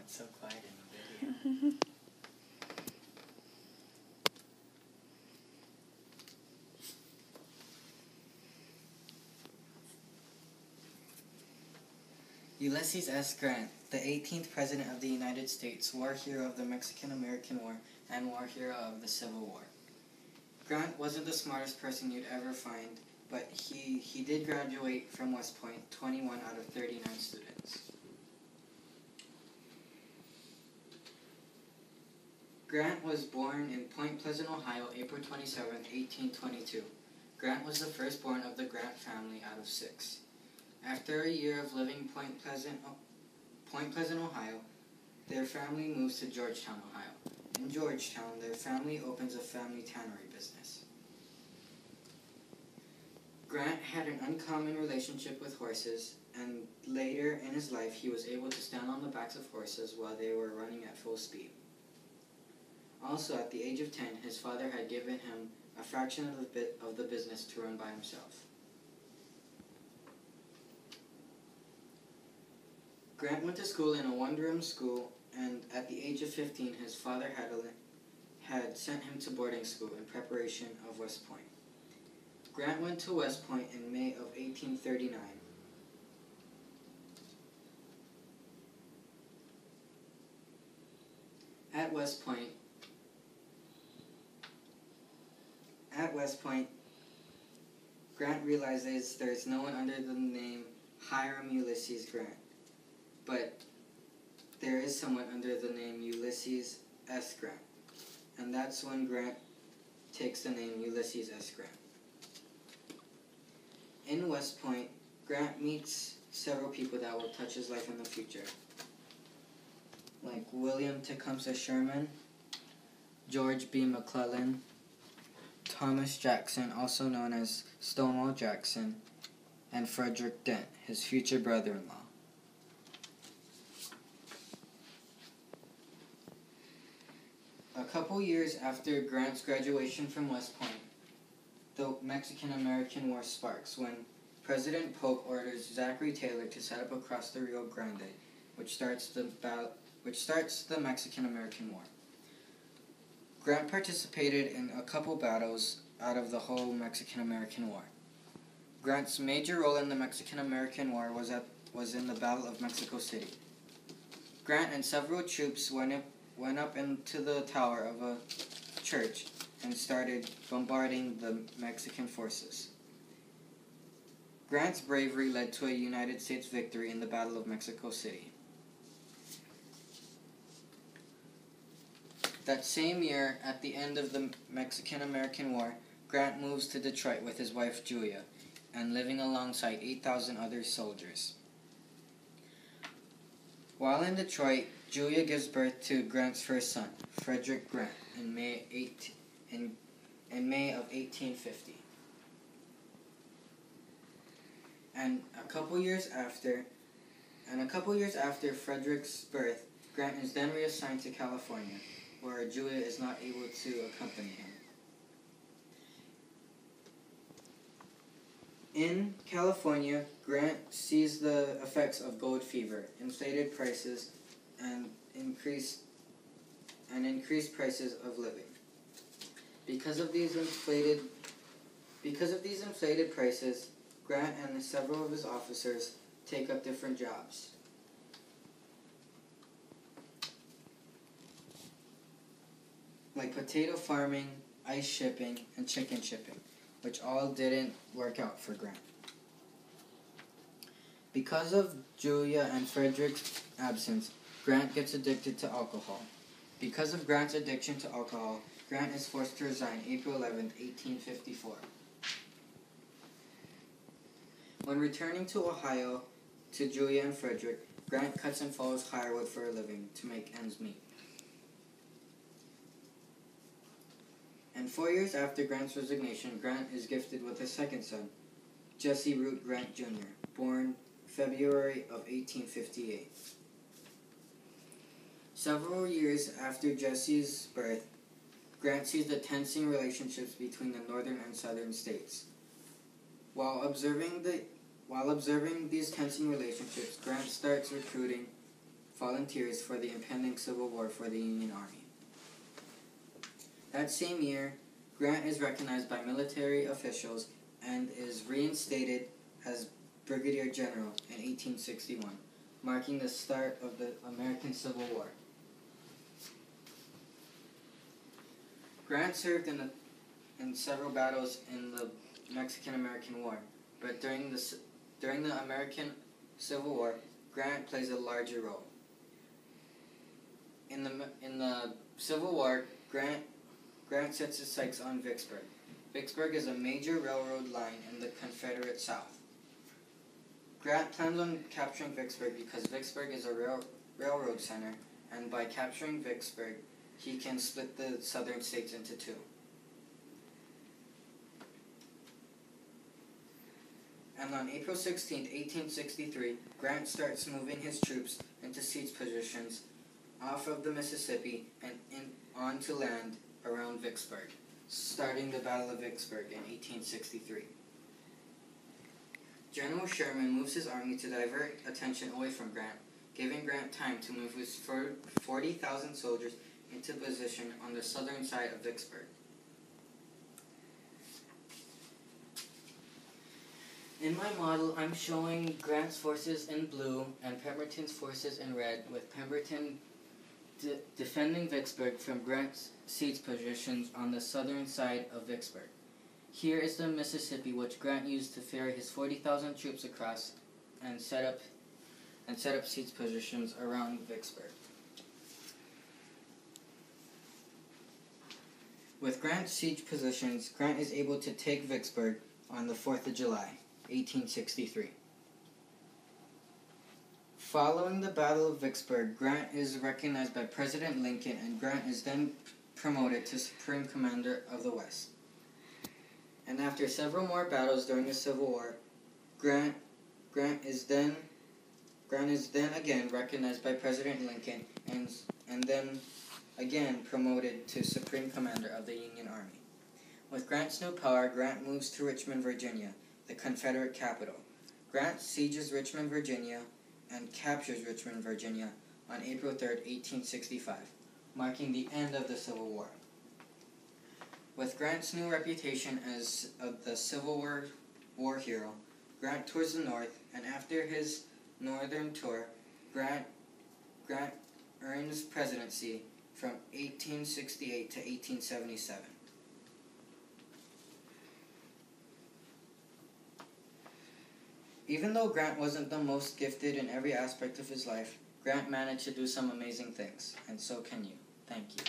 Everyone's so quiet in the video. Ulysses S. Grant, the 18th President of the United States, war hero of the Mexican-American War, and war hero of the Civil War. Grant wasn't the smartest person you'd ever find, but he did graduate from West Point, 21 out of 39 students. Grant was born in Point Pleasant, Ohio, April 27, 1822. Grant was the firstborn of the Grant family out of 6. After a year of living in Point Pleasant, Ohio, their family moves to Georgetown, Ohio. In Georgetown, their family opens a family tannery business. Grant had an uncommon relationship with horses, and later in his life he was able to stand on the backs of horses while they were running at full speed. Also, at the age of 10, his father had given him a fraction of the business to run by himself. Grant went to school in a one-room school, and at the age of 15, his father had sent him to boarding school in preparation of West Point. Grant went to West Point in May of 1839. At West Point, Grant realizes there is no one under the name Hiram Ulysses Grant, but there is someone under the name Ulysses S. Grant, and that's when Grant takes the name Ulysses S. Grant. In West Point, Grant meets several people that will touch his life in the future, like William Tecumseh Sherman, George B. McClellan, Thomas Jackson, also known as Stonewall Jackson, and Frederick Dent, his future brother-in-law. A couple years after Grant's graduation from West Point, the Mexican-American War sparks when President Polk orders Zachary Taylor to set up across the Rio Grande, which starts the Mexican-American War. Grant participated in a couple battles out of the whole Mexican-American War. Grant's major role in the Mexican-American War was in the Battle of Mexico City. Grant and several troops went up into the tower of a church and started bombarding the Mexican forces. Grant's bravery led to a United States victory in the Battle of Mexico City. That same year, at the end of the Mexican-American War, Grant moves to Detroit with his wife Julia, and living alongside 8,000 other soldiers. While in Detroit, Julia gives birth to Grant's first son, Frederick Grant, in May of 1850. And a couple years after Frederick's birth, Grant is then reassigned to California, where Julia is not able to accompany him. In California, Grant sees the effects of gold fever, inflated prices, and increased prices of living. Because of these inflated prices, Grant and several of his officers take up different jobs. Like potato farming, ice shipping, and chicken shipping, which all didn't work out for Grant. Because of Julia and Frederick's absence, Grant gets addicted to alcohol. Because of Grant's addiction to alcohol, Grant is forced to resign April 11, 1854. When returning to Ohio to Julia and Frederick, Grant cuts and follows firewood for a living to make ends meet. And 4 years after Grant's resignation, Grant is gifted with a second son, Jesse Root Grant Jr., born February of 1858. Several years after Jesse's birth, Grant sees the tensing relationships between the northern and southern states. While observing these tensing relationships, Grant starts recruiting volunteers for the impending Civil War for the Union Army. That same year, Grant is recognized by military officials and is reinstated as Brigadier General in 1861, marking the start of the American Civil War. Grant served in several battles in the Mexican-American War, but during the American Civil War, Grant plays a larger role. In the Civil War, Grant sets his sights on Vicksburg. Vicksburg is a major railroad line in the Confederate South. Grant plans on capturing Vicksburg because Vicksburg is a railroad center, and by capturing Vicksburg, he can split the southern states into two. And on April 16, 1863, Grant starts moving his troops into siege positions off of the Mississippi and onto land around Vicksburg, starting the Battle of Vicksburg in 1863. General Sherman moves his army to divert attention away from Grant, giving Grant time to move his 40,000 soldiers into position on the southern side of Vicksburg. In my model, I'm showing Grant's forces in blue and Pemberton's forces in red, with Pemberton defending Vicksburg from Grant's siege positions on the southern side of Vicksburg. Here is the Mississippi, which Grant used to ferry his 40,000 troops across and set up siege positions around Vicksburg. With Grant's siege positions, Grant is able to take Vicksburg on the 4th of July, 1863. Following the Battle of Vicksburg, Grant is recognized by President Lincoln, and Grant is then promoted to Supreme Commander of the West. And after several more battles during the Civil War, Grant is then again recognized by President Lincoln, and then again promoted to Supreme Commander of the Union Army. With Grant's new power, Grant moves to Richmond, Virginia, the Confederate capital. Grant sieges Richmond, Virginia, and captures Richmond, Virginia on April 3, 1865, marking the end of the Civil War. With Grant's new reputation as the Civil War hero, Grant tours the North, and after his northern tour, Grant earns presidency from 1868 to 1877. Even though Grant wasn't the most gifted in every aspect of his life, Grant managed to do some amazing things, and so can you. Thank you.